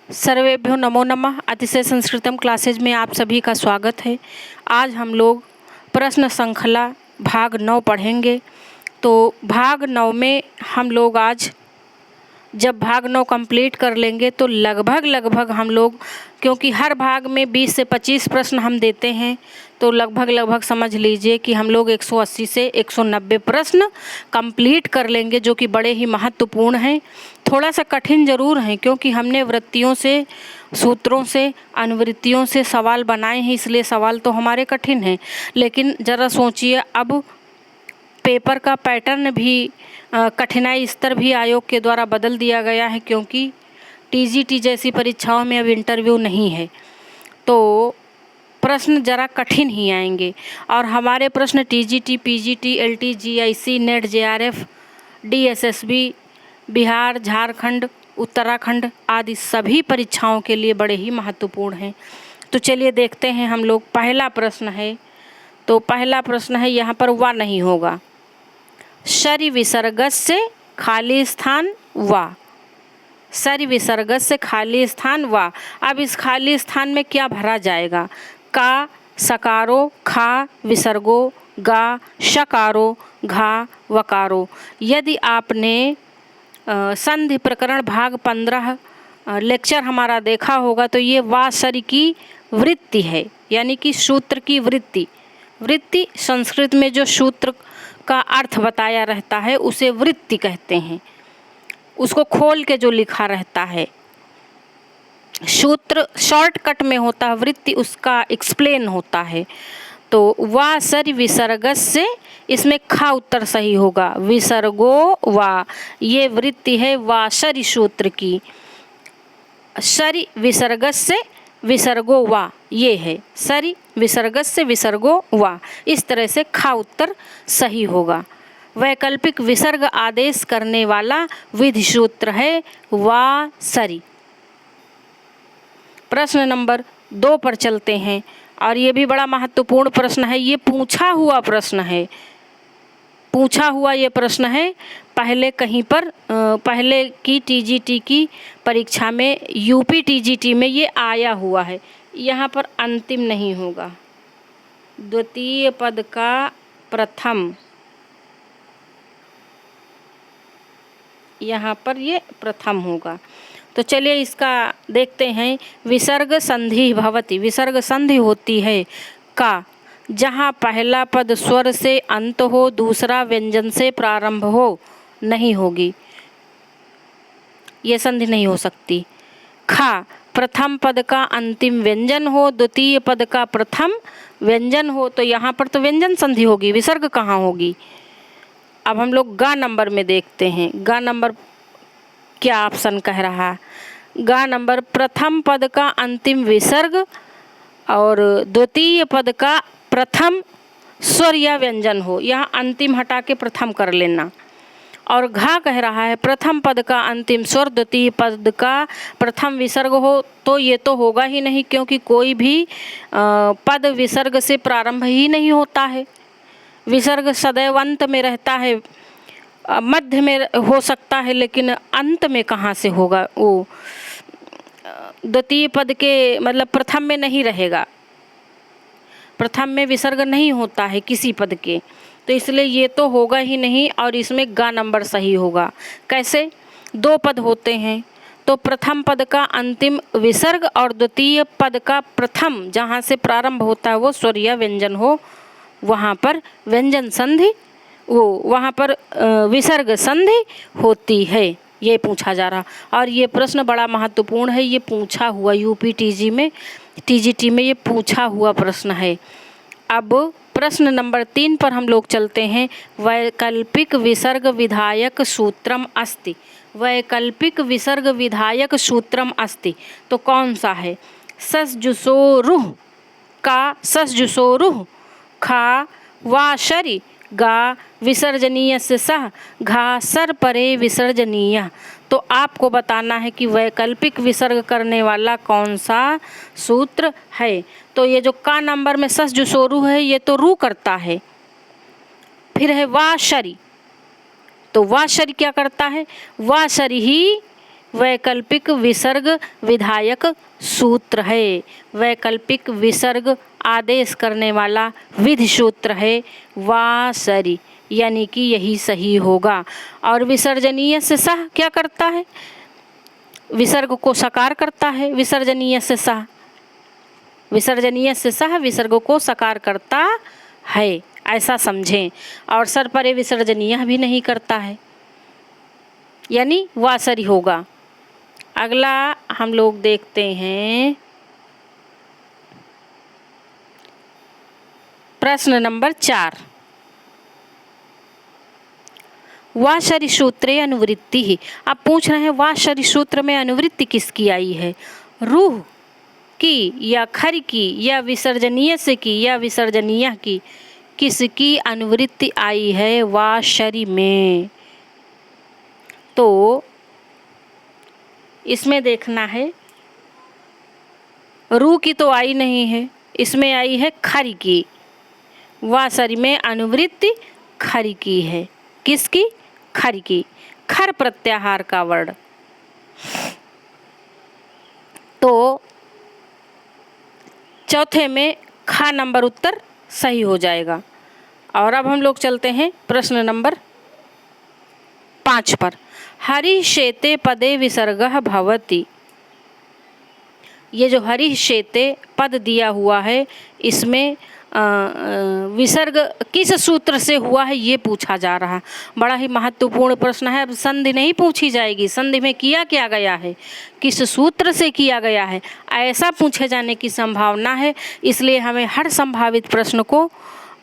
सर्वेभ्यो नमो नमः। अतिशय संस्कृतम क्लासेज में आप सभी का स्वागत है। आज हम लोग प्रश्न श्रृंखला भाग 9 पढ़ेंगे। तो भाग 9 में हम लोग आज जब भाग 9 कंप्लीट कर लेंगे तो लगभग हम लोग, क्योंकि हर भाग में 20 से 25 प्रश्न हम देते हैं, तो लगभग समझ लीजिए कि हम लोग 180 से 190 प्रश्न कंप्लीट कर लेंगे, जो कि बड़े ही महत्वपूर्ण हैं। थोड़ा सा कठिन ज़रूर हैं, क्योंकि हमने वृत्तियों से, सूत्रों से, अनुवृत्तियों से सवाल बनाए हैं, इसलिए सवाल तो हमारे कठिन हैं। लेकिन ज़रा सोचिए, अब पेपर का पैटर्न भी, कठिनाई स्तर भी आयोग के द्वारा बदल दिया गया है, क्योंकि टीजीटी जैसी परीक्षाओं में अब इंटरव्यू नहीं है, तो प्रश्न ज़रा कठिन ही आएंगे। और हमारे प्रश्न TGT, PGT, LT, GIC, net, JRF, DSSB, Bihar, Jharkhand, Uttarakhand आदि सभी परीक्षाओं के लिए बड़े ही महत्वपूर्ण हैं। तो चलिए देखते हैं हम लोग। पहला प्रश्न है, तो पहला प्रश्न है, यहाँ पर वा नहीं होगा। शरि विसर्ग से खाली स्थान वा। शरि विसर्ग से खाली स्थान वा। अब इस खाली स्थान में क्या भरा जाएगा? का, सकारो, खा, विसर्गो, गा, शकारो, घा, वकारो। यदि आपने संधि प्रकरण भाग 15 लेक्चर हमारा देखा होगा, तो ये वा शरि की वृत्ति है, यानी कि सूत्र की वृत्ति। वृत्ति संस्कृत में जो सूत्र का अर्थ बताया रहता है उसे वृत्ति कहते हैं। उसको खोल के जो लिखा रहता है, सूत्र शॉर्टकट में होता है, वृत्ति उसका एक्सप्लेन होता है। तो वा शरि विसर्ग से, इसमें खा उत्तर सही होगा। विसर्गो वा, ये वृत्ति है वा शरि सूत्र की। शरि विसर्ग से विसर्गो वा, ये है शरि विसर्ग से विसर्गो वा। इस तरह से खा उत्तर सही होगा। वैकल्पिक विसर्ग आदेश करने वाला विधि सूत्र है वा शरि। प्रश्न नंबर 2 पर चलते हैं, और ये भी बड़ा महत्वपूर्ण प्रश्न है। ये पूछा हुआ प्रश्न है, पूछा हुआ ये प्रश्न है। पहले कहीं पर, पहले की टीजीटी की परीक्षा में, यूपी टीजीटी में ये आया हुआ है। यहाँ पर अंतिम नहीं होगा, द्वितीय पद का प्रथम, यहाँ पर ये प्रथम होगा। तो चलिए इसका देखते हैं। विसर्ग संधि भवति, विसर्ग संधि होती है का, जहाँ पहला पद स्वर से अंत हो, दूसरा व्यंजन से प्रारंभ हो, नहीं होगी, ये संधि नहीं हो सकती। खा, प्रथम पद का अंतिम व्यंजन हो, द्वितीय पद का प्रथम व्यंजन हो, तो यहाँ पर तो व्यंजन संधि होगी, विसर्ग कहाँ होगी। अब हम लोग गा नंबर में देखते हैं। गा नंबर क्या ऑप्शन कह रहा है? गा नंबर प्रथम पद का अंतिम विसर्ग और द्वितीय पद का प्रथम स्वर या व्यंजन हो, यहाँ अंतिम हटा के प्रथम कर लेना। और घा कह रहा है प्रथम पद का अंतिम स्वर, द्वितीय पद का प्रथम विसर्ग हो, तो ये तो होगा ही नहीं, क्योंकि कोई भी पद विसर्ग से प्रारंभ ही नहीं होता है। विसर्ग सदैव अंत में रहता है, मध्य में हो सकता है, लेकिन अंत में कहाँ से होगा? वो द्वितीय पद के, मतलब प्रथम में नहीं रहेगा, प्रथम में विसर्ग नहीं होता है किसी पद के, तो इसलिए ये तो होगा ही नहीं। और इसमें गा नंबर सही होगा। कैसे? 2 पद होते हैं, तो प्रथम पद का अंतिम विसर्ग और द्वितीय पद का प्रथम, जहाँ से प्रारंभ होता है वो स्वर या व्यंजन हो, वहाँ पर व्यंजन संधि, वो वहाँ पर विसर्ग संधि होती है, ये पूछा जा रहा। और ये प्रश्न बड़ा महत्वपूर्ण है, ये पूछा हुआ यूपी टीजीटी में ये पूछा हुआ प्रश्न है। अब प्रश्न नंबर 3 पर हम लोग चलते हैं। वैकल्पिक विसर्ग विधायक सूत्रम अस्ति। वैकल्पिक विसर्ग विधायक सूत्रम अस्ति, तो कौन सा है? ससजुसोरुह का, ससजुसोरुह, खा, वा शरि, गा, विसर्जनीय से सह, घा, सर परे विसर्जनीय। तो आपको बताना है कि वैकल्पिक विसर्ग करने वाला कौन सा सूत्र है। तो ये जो का नंबर में सस जो सोरू है, ये तो रू करता है। फिर है वा शरि, तो वा शरि क्या करता है? वा शरि ही वैकल्पिक विसर्ग विधायक सूत्र है। वैकल्पिक विसर्ग आदेश करने वाला विधि सूत्र है वा सरी, यानी कि यही सही होगा। और विसर्जनीय से सह क्या करता है? विसर्ग को सकार करता है। विसर्जनीय से सह, विसर्जनीय से सह विसर्ग को सकार करता है, ऐसा समझें। और सर परे विसर्जनीय भी नहीं करता है, यानी वासरी होगा। अगला हम लोग देखते हैं प्रश्न नंबर 4। वासरी सूत्रे अनुवृत्ति ही। अब पूछ रहे हैं वासरी सूत्र में अनुवृत्ति किसकी आई है? रूह की या खर की या विसर्जनीय से की या विसर्जनीय की, किसकी अनुवृत्ति आई है वासरी में? तो इसमें देखना है, रू की तो आई नहीं है, इसमें आई है खर की। वासरी में अनुवृत्ति खर की है। किसकी? खर की। खर प्रत्याहार का वर्ण। तो चौथे में खा नंबर उत्तर सही हो जाएगा। और अब हम लोग चलते हैं प्रश्न नंबर 5 पर। हरि शेते पदे विसर्गः भवति। ये जो हरि शेते पद दिया हुआ है, इसमें विसर्ग किस सूत्र से हुआ है ये पूछा जा रहा है। बड़ा ही महत्वपूर्ण प्रश्न है। अब संधि नहीं पूछी जाएगी, संधि में किया क्या गया है, किस सूत्र से किया गया है, ऐसा पूछे जाने की संभावना है। इसलिए हमें हर संभावित प्रश्न को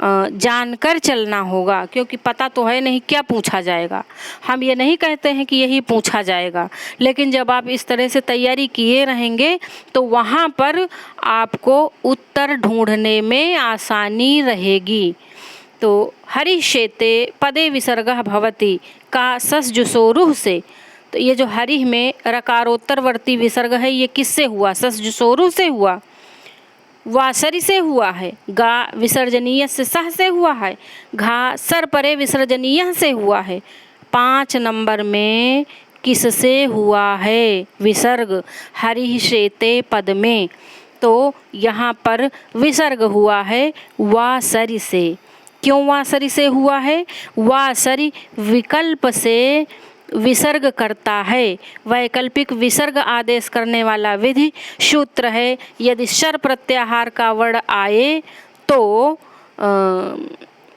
जानकर चलना होगा, क्योंकि पता तो है नहीं क्या पूछा जाएगा। हम ये नहीं कहते हैं कि यही पूछा जाएगा, लेकिन जब आप इस तरह से तैयारी किए रहेंगे तो वहाँ पर आपको उत्तर ढूंढने में आसानी रहेगी। तो हरि शेते पदे विसर्गः भवति का सस जुसोरुह से, तो ये जो हरि में रकारोत्तरवर्ती विसर्ग है, ये किससे हुआ? सस जुसोरुह से हुआ, वासरी से हुआ है। गा विसर्जनीय से सह से हुआ है। घा सर परे विसर्जनीय से हुआ है। 5 नंबर में किससे हुआ है विसर्ग? हरि शेते पद में। तो यहाँ पर विसर्ग हुआ है वासरी से। क्यों वासरी से हुआ है? वासरी विकल्प से विसर्ग करता है। वैकल्पिक विसर्ग आदेश करने वाला विधि सूत्र है। यदि शर प्रत्याहार का वर्ण आए तो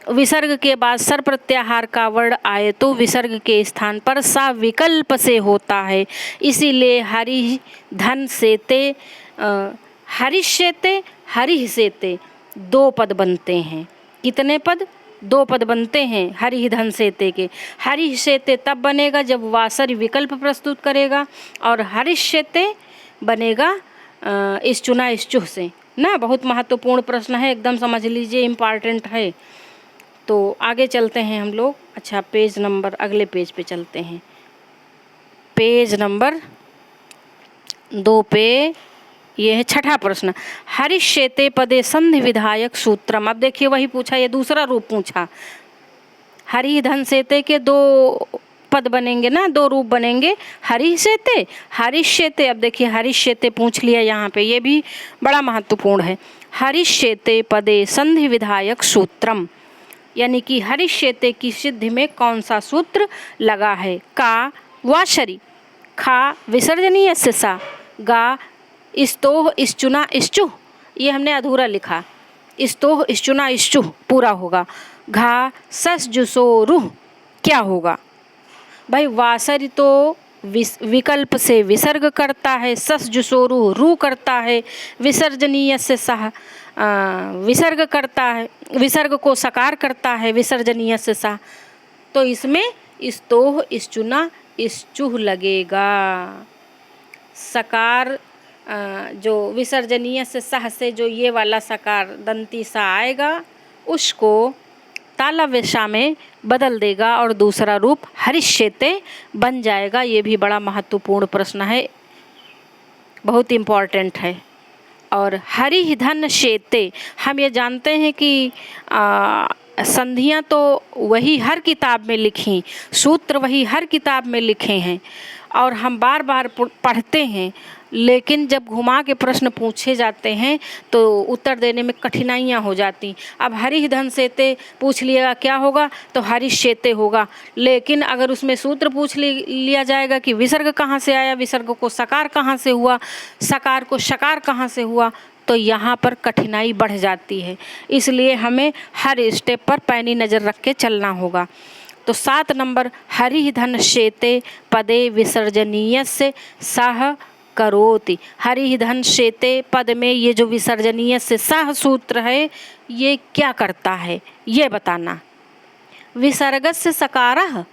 विसर्ग के बाद सर प्रत्याहार का वर्ण आए तो विसर्ग के स्थान पर सा विकल्प से होता है। इसीलिए हरि धन सेते, हरिष्यते, हरि सेते 2 पद बनते हैं। कितने पद? 2 पद बनते हैं हरि धन सेते के। हरि सेते तब बनेगा जब वासरी विकल्प प्रस्तुत करेगा, और हरिष्यते बनेगा इस चुना इस चुह से ना। बहुत महत्वपूर्ण प्रश्न है, एकदम समझ लीजिए, इम्पॉर्टेंट है। तो आगे चलते हैं हम लोग। अच्छा, पेज नंबर, अगले पेज पे चलते हैं। पेज नंबर 2 पे ये है 6ठा प्रश्न। हरिष्येते पदे संधि विधायक सूत्रम। अब देखिए वही पूछा, ये दूसरा रूप पूछा। हरि धन सेते के 2 पद बनेंगे ना, 2 रूप बनेंगे। हरिष्येते, हरिष्येते। अब देखिए हरिष्येते पूछ लिया यहाँ पे, ये भी बड़ा महत्वपूर्ण है। हरिष्येते पदे संधि विधायक सूत्रम, यानी कि हरिष्येते की सिद्धि में कौन सा सूत्र लगा है? का वाशरी, खा विसर्जनीय से सा, गा इस्तोह इश्चुना इश्चुह, ये हमने अधूरा लिखा। इस्तोह इश्चुना इश्चुह पूरा होगा। घा सस जुसो रूह क्या होगा? भाई वासरी तो विकल्प से विसर्ग करता है, सस जुसो रूह रू करता है, विसर्जनीय से सह विसर्ग करता है, विसर्ग को सकार करता है विसर्जनीय से सा। तो इसमें इस्तोह इश्चुना इश्चुह लगेगा। सकार जो विसर्जनीय से सह से जो ये वाला सकार दंती सा आएगा, उसको तालव्य में बदल देगा और दूसरा रूप हरिष्येते बन जाएगा। ये भी बड़ा महत्वपूर्ण प्रश्न है, बहुत इम्पॉर्टेंट है। और हरि धन शेते, हम ये जानते हैं कि संधियाँ तो वही हर किताब में लिखी, सूत्र वही हर किताब में लिखे हैं, और हम बार बार पढ़ते हैं, लेकिन जब घुमा के प्रश्न पूछे जाते हैं तो उत्तर देने में कठिनाइयाँ हो जाती। अब हरिः धन सेते पूछ लिएगा क्या होगा, तो हरिष्येते होगा। लेकिन अगर उसमें सूत्र पूछ लिया जाएगा कि विसर्ग कहाँ से आया, विसर्ग को सकार कहाँ से हुआ, सकार को शकार कहाँ से हुआ, तो यहाँ पर कठिनाई बढ़ जाती है। इसलिए हमें हर स्टेप पर पैनी नज़र रख के चलना होगा। तो 7 नंबर, हरिः धन शेते पदे विसर्जनीयस्य सह करोति। हरिः धन शेते पद में ये जो विसर्जनीय से सह सूत्र है, ये क्या करता है ये बताना। विसर्गस्य सकारः,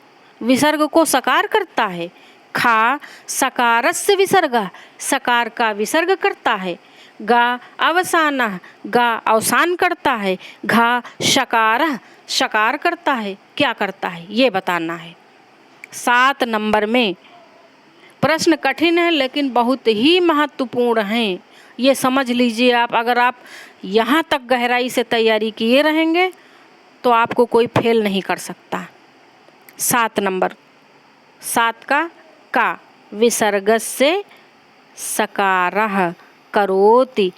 विसर्ग को सकार करता है। खा सकारस्य विसर्गः, सकार का विसर्ग करता है। गा अवसानः, गा अवसान करता है। घा शकारः, शकार करता है। क्या करता है ये बताना है। 7 नंबर में प्रश्न कठिन है लेकिन बहुत ही महत्वपूर्ण हैं। ये समझ लीजिए आप, अगर आप यहाँ तक गहराई से तैयारी किए रहेंगे तो आपको कोई फेल नहीं कर सकता। 7 नंबर, 7 का विसर्गस्य सकारः करोति।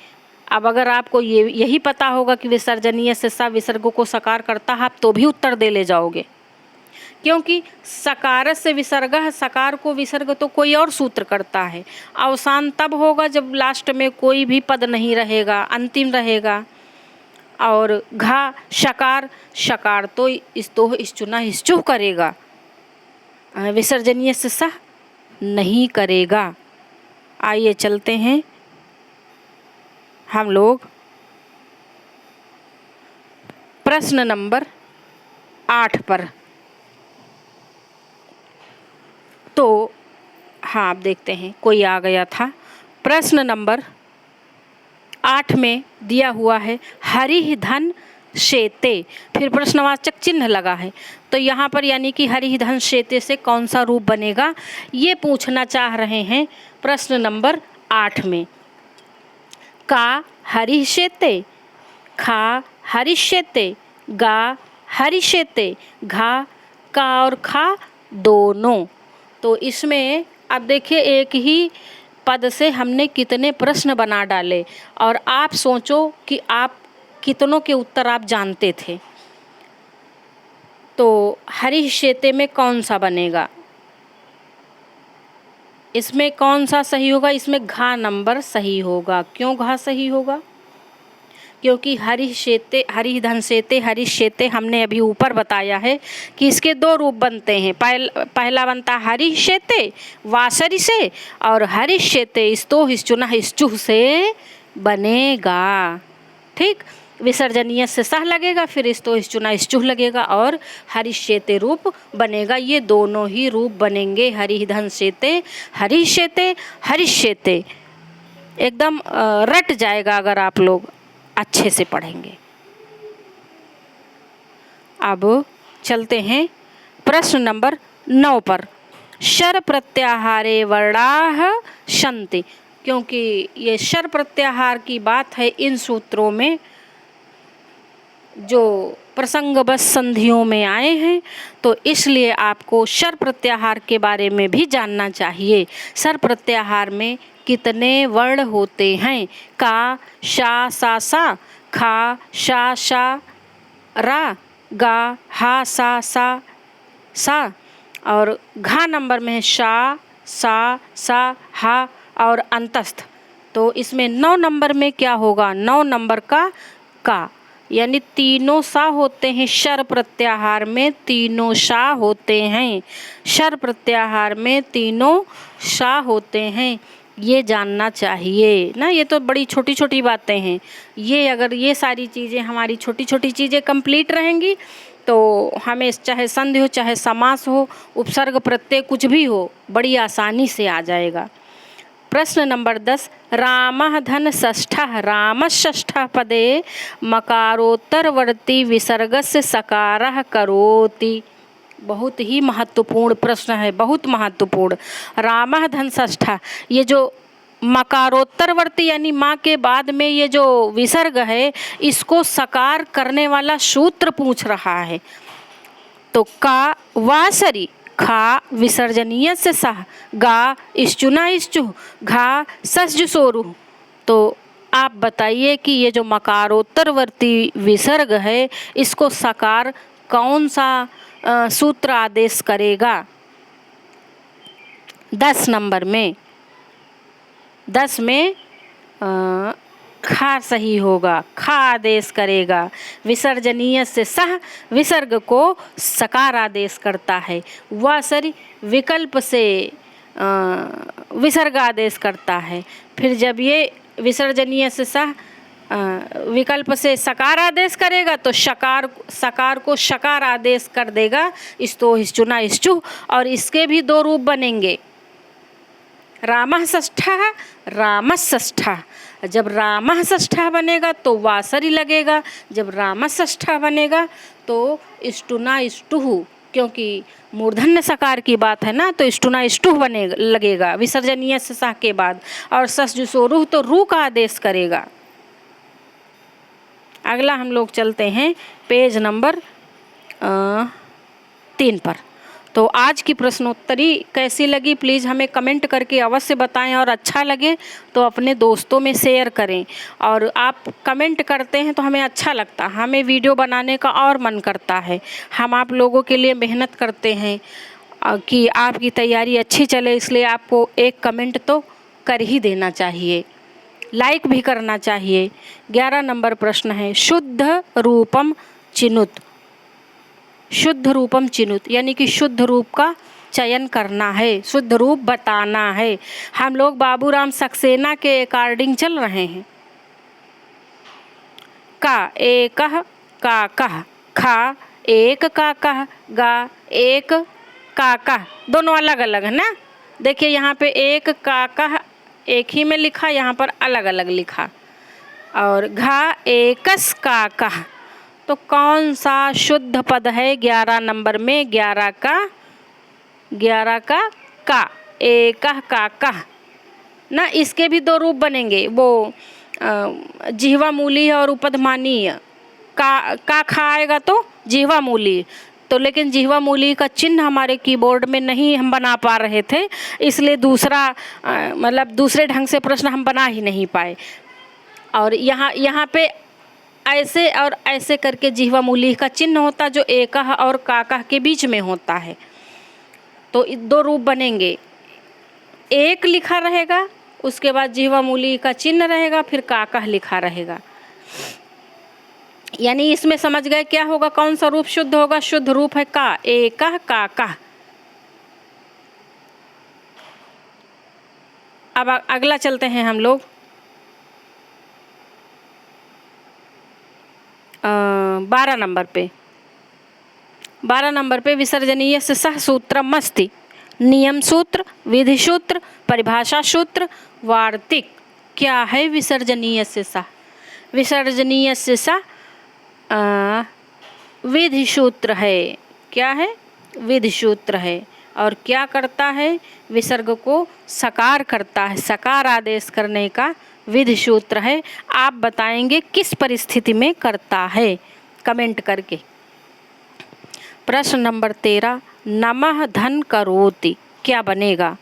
अब अगर आपको यही पता होगा कि विसर्जनीय से सा विसर्ग को सकार करता है, आप तो भी उत्तर दे ले जाओगे, क्योंकि सकार से विसर्ग, सकार को विसर्ग तो कोई और सूत्र करता है। अवसान तब होगा जब लास्ट में कोई भी पद नहीं रहेगा, अंतिम रहेगा। और घा शकार, शकार तो इस्तोह इश्चुना इश्चुह करेगा, विसर्जनीय से सह नहीं करेगा। आइए चलते हैं हम लोग प्रश्न नंबर 8 पर। तो हाँ, आप देखते हैं कोई आ गया था। प्रश्न नंबर 8 में दिया हुआ है हरिः धन शेते, फिर प्रश्नवाचक चिन्ह लगा है। तो यहाँ पर यानी कि हरिः धन शेते से कौन सा रूप बनेगा ये पूछना चाह रहे हैं प्रश्न नंबर 8 में। का हरिष्येते, खा हरिष्येते, गा हरिष्येते, घा का और खा दोनों। तो इसमें अब देखिए एक ही पद से हमने कितने प्रश्न बना डाले, और आप सोचो कि आप कितनों के उत्तर आप जानते थे। तो हरिष्येते में कौन सा बनेगा, इसमें कौन सा सही होगा, इसमें घा नंबर सही होगा। क्यों घा सही होगा, क्योंकि हरिष्येते, हरिः धन शेते, हरिष्येते हमने अभी ऊपर बताया है कि इसके 2 रूप बनते हैं। पहला बनता है हरिष्येते वासरी से, और हरिष्येते स्तोह इश्चुना इश्चुह से बनेगा। ठीक, विसर्जनीय से सह लगेगा, फिर स्तोह इश्चुना इश्चुह लगेगा और हरिष्येते रूप बनेगा। ये दोनों ही रूप बनेंगे, हरिः धन शेते, हरिष्येते, हरिष्येते। एकदम रट जाएगा अगर आप लोग अच्छे से पढ़ेंगे। अब चलते हैं प्रश्न नंबर 9 पर। शर प्रत्याहारे वर्णाः शन्ति, क्योंकि ये शर प्रत्याहार की बात है इन सूत्रों में जो प्रसंगबद्ध संधियों में आए हैं, तो इसलिए आपको शर प्रत्याहार के बारे में भी जानना चाहिए। शर प्रत्याहार में कितने वर्ण होते हैं? का, शा, सा, सा, खा, शा, शा, रा, गा, हा, सा, सा, सा, और घा नंबर में है शा, सा, सा, हा और अंतस्थ। तो इसमें 9 नंबर में क्या होगा, 9 नंबर का, यानी तीनों सा होते हैं। शर प्रत्याहार में तीनों शा होते हैं, शर प्रत्याहार में तीनों शा होते हैं, ये जानना चाहिए ना। ये तो बड़ी छोटी छोटी बातें हैं, ये अगर ये सारी चीज़ें हमारी छोटी छोटी चीज़ें कंप्लीट रहेंगी तो हमें चाहे संधि हो, चाहे समास हो, उपसर्ग प्रत्यय कुछ भी हो, बड़ी आसानी से आ जाएगा। प्रश्न नंबर 10, रामः धन षष्ठः रामषष्ठः पदे मकारोत्तरवर्ती विसर्गस्य सकारः करोति। बहुत ही महत्वपूर्ण प्रश्न है, बहुत महत्वपूर्ण। रामः धन षष्ठः, ये जो मकारोत्तरवर्ती यानी माँ के बाद में ये जो विसर्ग है, इसको सकार करने वाला सूत्र पूछ रहा है। तो का वासरी, खा विसर्जनीय से सह, गा इश्चुना इश्चु, घा सस्जुसोरु। तो आप बताइए कि ये जो मकारोत्तरवर्ती विसर्ग है इसको सकार कौन सा सूत्र आदेश करेगा? 10 नंबर में 10 में खा सही होगा, खा आदेश करेगा। विसर्जनीय से सह विसर्ग को सकार आदेश करता है। वह सरी विकल्प से विसर्ग आदेश करता है। फिर जब ये विसर्जनीय से सह विकल्प से सकार आदेश करेगा तो सकार को शकार आदेश कर देगा। इस्तो इश्चुना इश्चु। और इसके भी 2 रूप बनेंगे, रामः षष्ठः रामः षष्ठः। जब रामः षष्ठः बनेगा तो वासरी लगेगा, जब रामः षष्ठः बनेगा तो इष्टुना इष्टुः, क्योंकि मूर्धन्य सकार की बात है ना, तो इष्टुना इष्टुः बनेगा लगेगा विसर्जनीय से सह के बाद। और सस्जुसोरुः तो रू का आदेश करेगा। अगला हम लोग चलते हैं पेज नंबर 3 पर। तो आज की प्रश्नोत्तरी कैसी लगी प्लीज़ हमें कमेंट करके अवश्य बताएं, और अच्छा लगे तो अपने दोस्तों में शेयर करें। और आप कमेंट करते हैं तो हमें अच्छा लगता है, हमें वीडियो बनाने का और मन करता है। हम आप लोगों के लिए मेहनत करते हैं कि आपकी तैयारी अच्छी चले, इसलिए आपको एक कमेंट तो कर ही देना चाहिए, लाइक भी करना चाहिए। 11 नंबर प्रश्न है, शुद्ध रूपम चिनुत। शुद्ध रूपम चिनुत यानी कि शुद्ध रूप का चयन करना है, शुद्ध रूप बताना है। हम लोग बाबूराम सक्सेना के अकॉर्डिंग चल रहे हैं। का एकह काकह, खा एक काकह, गा एक काकह, दोनों अलग अलग है ना। देखिए यहाँ पे एक काकह एक ही में लिखा, यहाँ पर अलग अलग लिखा। और घा एकस काकह, तो कौन सा शुद्ध पद है 11 नंबर में? 11 का एकह काकह ना। इसके भी 2 रूप बनेंगे, वो जिह्वा मूली और उपधमानीय। का खा आएगा तो जिह्वा मूली, तो लेकिन जिह्वा मूली का चिन्ह हमारे कीबोर्ड में नहीं हम बना पा रहे थे, इसलिए दूसरा मतलब दूसरे ढंग से प्रश्न हम बना ही नहीं पाए। और यहाँ पे ऐसे और ऐसे करके जिह्वा मूली का चिन्ह होता जो एकह और काकह के बीच में होता है। तो 2 रूप बनेंगे, एक लिखा रहेगा, उसके बाद जिह्वा मूली का चिन्ह रहेगा, फिर काकह लिखा रहेगा। यानी इसमें समझ गए क्या होगा, कौन सा रूप शुद्ध होगा? शुद्ध रूप है का एकह काकह। अब अगला चलते हैं हम लोग 12 नंबर पे। 12 नंबर पे विसर्जनीय से सह सूत्रम अस्ति। नियम सूत्र, विधि सूत्र, परिभाषा सूत्र, वार्तिक। क्या है विसर्जनीय से सह? विसर्जनीय से सह विधि सूत्र है। क्या है? विधि सूत्र है। और क्या करता है? विसर्ग को सकार करता है, सकार आदेश करने का विधि सूत्र है। आप बताएंगे किस परिस्थिति में करता है, कमेंट करके। प्रश्न नंबर 13, नमः धन करोति क्या बनेगा?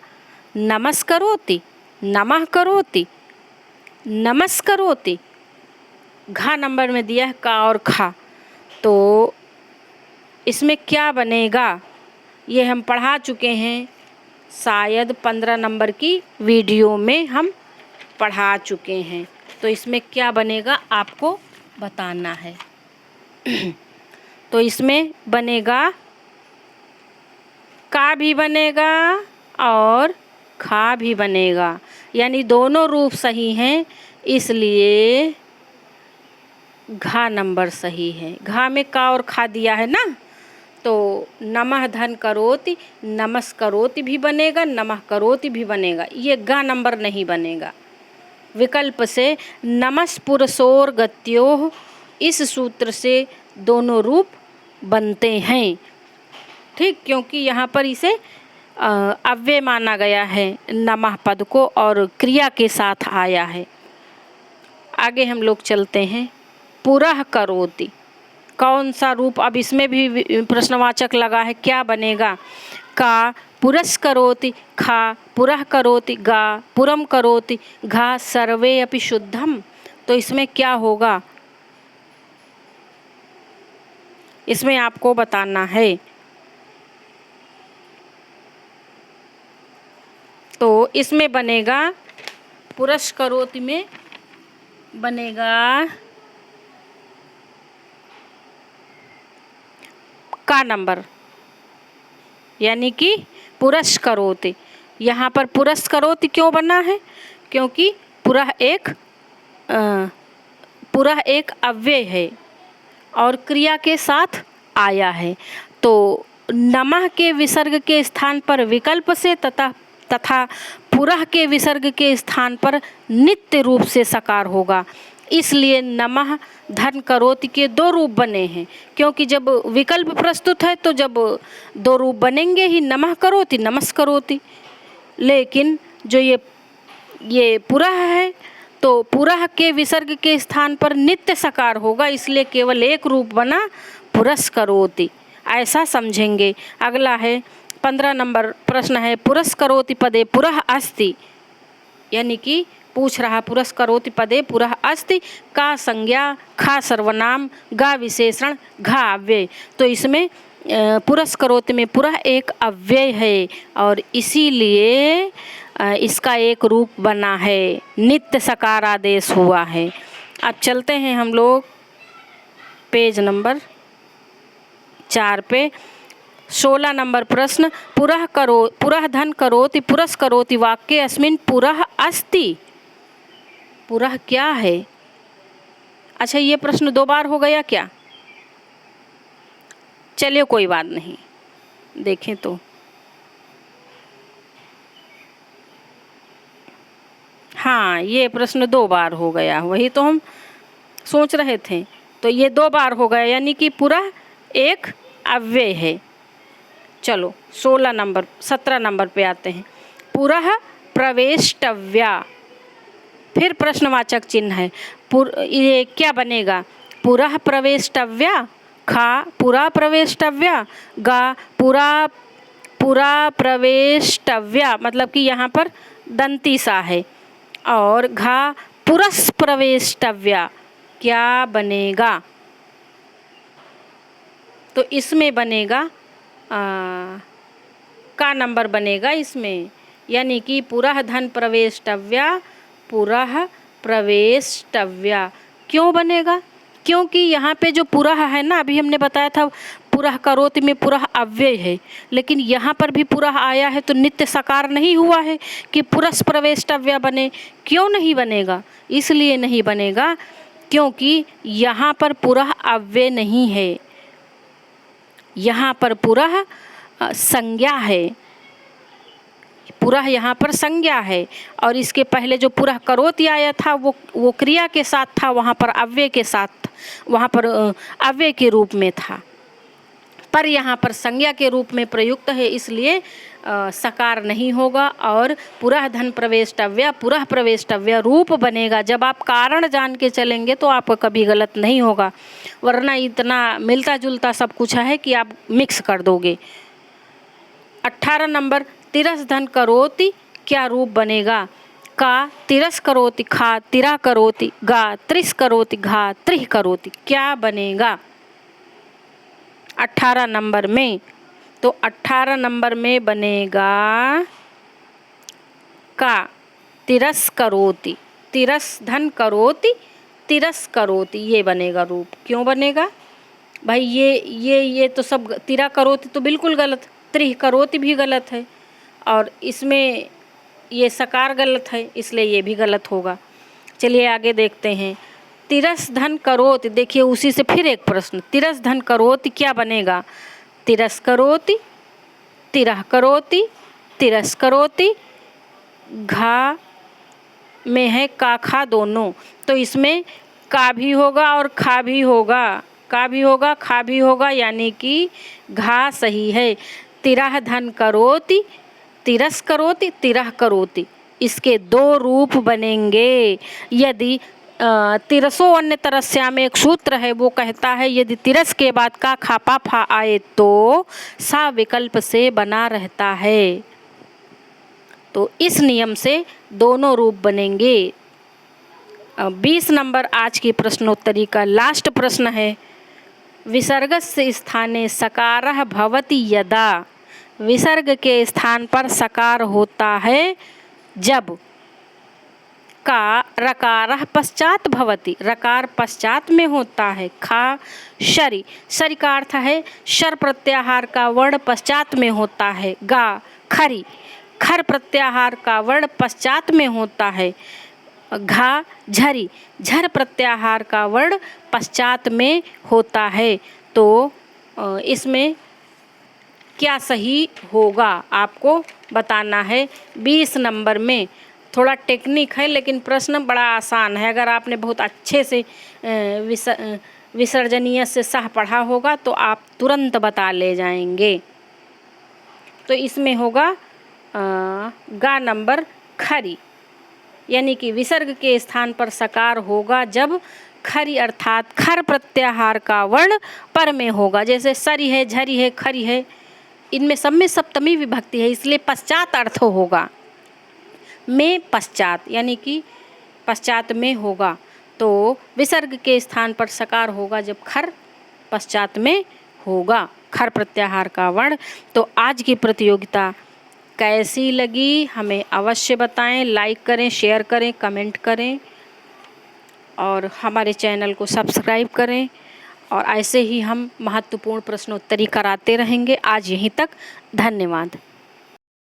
नमस्करोति, नमः करोति, नमस्करोति। घा नंबर में दिया है का और खा, तो इसमें क्या बनेगा ये हम पढ़ा चुके हैं, शायद 15 नंबर की वीडियो में हम पढ़ा चुके हैं। तो इसमें क्या बनेगा आपको बताना है। तो इसमें बनेगा का भी बनेगा और खा भी बनेगा, यानी दोनों रूप सही हैं, इसलिए घा नंबर सही है। घा में का और खा दिया है ना, तो नमः धन करोति, नमस्करोति भी बनेगा, नमः करोति भी बनेगा। ये गा नंबर नहीं बनेगा। विकल्प से नमस्पुरसोर गत्योः, इस सूत्र से दोनों रूप बनते हैं। ठीक, क्योंकि यहाँ पर इसे अव्यय माना गया है नमः पद को, और क्रिया के साथ आया है। आगे हम लोग चलते हैं, पुरः करोति। कौन सा रूप? अब इसमें भी प्रश्नवाचक लगा है, क्या बनेगा? का पुरस्करोति, खा पुरः करोति, गा पुरम करोति, घा सर्वे अपि शुद्धम। तो इसमें क्या होगा, इसमें आपको बताना है। तो इसमें बनेगा पुरस्करोति में बनेगा का नंबर, यानी कि पुरस्करोति। यहाँ पर पुरस्करोति क्यों बना है, क्योंकि पुरः एक अव्यय है और क्रिया के साथ आया है। तो नमः के विसर्ग के स्थान पर विकल्प से तथा पुरः के विसर्ग के स्थान पर नित्य रूप से सकार होगा। इसलिए नमः धन करोति के दो रूप बने हैं, क्योंकि जब विकल्प प्रस्तुत है तो जब दो रूप बनेंगे ही, नमः करोति नमस्करोति। लेकिन जो ये पुरः है तो पुरः के विसर्ग के स्थान पर नित्य सकार होगा, इसलिए केवल एक रूप बना पुरस्करोति, ऐसा समझेंगे। अगला है 15 नंबर प्रश्न है, पुरस्करोति पदे पुरः अस्ति, यानी कि पूछ रहा पुरस्करोति पदे पुरः अस्ति का संज्ञा, खा सर्वनाम, गा विशेषण, घा अव्यय। तो इसमें पुरस्करोति में पुरः एक अव्यय है और इसीलिए इसका एक रूप बना है, नित्य सकार आदेश हुआ है। अब चलते हैं हम लोग पेज नंबर 4 पे। 16 नंबर प्रश्न, पुरः धन करोति पुरस्करोति वाक्ये अस्मिन् पुरः अस्ति। पुरः क्या है? अच्छा, ये प्रश्न 2 बार हो गया क्या? चलिए कोई बात नहीं, देखें तो हाँ, ये प्रश्न 2 बार हो गया, वही तो हम सोच रहे थे। तो ये 2 बार हो गया, यानी कि पुरः एक अव्यय है। चलो 17 नंबर पे आते हैं। पुरः प्रवेष्टव्या, फिर प्रश्नवाचक चिन्ह है। ये क्या बनेगा? पुरः प्रवेष्टव्या, खा पुरा प्रवेष्टव्या, गा पुरा प्रवेष्टव्या, मतलब कि यहाँ पर दंती सा है, और घा पुरस प्रवेष्टव्या, क्या बनेगा? तो इसमें बनेगा का नंबर बनेगा इसमें, यानी कि पुरः धन प्रवेष्टव्या, पुरः प्रवेष्टव्या। क्यों बनेगा? क्योंकि यहाँ पे जो पुरः है ना, अभी हमने बताया था पुरः करोति में पुरः अव्यय है, लेकिन यहाँ पर भी पुरः आया है तो नित्य सकार नहीं हुआ है कि पुरस प्रवेष्टव्या बने। क्यों नहीं बनेगा? इसलिए नहीं बनेगा क्योंकि यहाँ पर पुरः अव्यय नहीं है, यहाँ पर पुरः संज्ञा है। पुरः यहाँ पर संज्ञा है और इसके पहले जो पुरः करोति आया था वो क्रिया के साथ था, वहाँ पर अव्यय के साथ, वहाँ पर अव्यय के रूप में था, पर यहाँ पर संज्ञा के रूप में प्रयुक्त है, इसलिए सकार नहीं होगा और पुरः धन प्रवेष्टव्या, पुरः प्रवेष्टव्या रूप बनेगा। जब आप कारण जान के चलेंगे तो आपको कभी गलत नहीं होगा, वरना इतना मिलता जुलता सब कुछ है कि आप मिक्स कर दोगे। 18 नंबर, तिरस धन करोति क्या रूप बनेगा? का तिरस करोति, खा तिरा करोति, गा त्रिस करोति, घा त्रिह करोति, क्या बनेगा 18 नंबर में? तो 18 नंबर में बनेगा का तिरस करोति, तिरस धन करोति, तिरस करोति, ये बनेगा रूप। क्यों बनेगा भाई? ये तो सब, तिरा करोति तो बिल्कुल गलत, त्रिह करोति भी गलत है और इसमें ये सकार गलत है, इसलिए ये भी गलत होगा। चलिए आगे देखते हैं। तिरस धन करोति, देखिए उसी से फिर एक प्रश्न, तिरस धन करोति क्या बनेगा? तिरस करोति, तिरह करोति, तिरस करोति, घा में है का खा दोनों, तो इसमें का भी होगा और खा भी होगा, का भी होगा खा भी होगा, यानी कि घा सही है। तिरह धन करोति, तिरस करोति, तिरह करोति, इसके 2 रूप बनेंगे। यदि तिरसो अन्य तरस्या में एक सूत्र है, वो कहता है यदि तिरस के बाद का खा पा फा आए तो सा विकल्प से बना रहता है। तो इस नियम से दोनों रूप बनेंगे। 20 नंबर आज की प्रश्नोत्तरी का लास्ट प्रश्न है। विसर्गस्य स्थाने सकारः भवति यदा, विसर्ग के स्थान पर सकार होता है जब का रकारः पश्चात भवति, रकार पश्चात में होता है। खा शरि, शरि का अर्थ है शर प्रत्याहार का वर्ण पश्चात में होता है। गा खरी, खर प्रत्याहार का वर्ण पश्चात में होता है। घा झरी, झर प्रत्याहार का वर्ण पश्चात में होता है। तो इसमें क्या सही होगा आपको बताना है। 20 नंबर में थोड़ा टेक्निक है लेकिन प्रश्न बड़ा आसान है। अगर आपने बहुत अच्छे से विसर्जनीय से सह पढ़ा होगा तो आप तुरंत बता ले जाएंगे। तो इसमें होगा गा नंबर खरी, यानी कि विसर्ग के स्थान पर सकार होगा जब खरी अर्थात खर प्रत्याहार का वर्ण पर में होगा। जैसे सरी है, झरी है, खरी है, इनमें सब में सप्तमी विभक्ति है, इसलिए पश्चात अर्थ होगा। में पश्चात यानी कि पश्चात में होगा। तो विसर्ग के स्थान पर सकार होगा जब खर पश्चात में होगा, खर प्रत्याहार का वर्ण। तो आज की प्रतियोगिता कैसी लगी हमें अवश्य बताएं। लाइक करें, शेयर करें, कमेंट करें और हमारे चैनल को सब्सक्राइब करें। और ऐसे ही हम महत्वपूर्ण प्रश्नोत्तरी कराते रहेंगे। आज यहीं तक, धन्यवाद।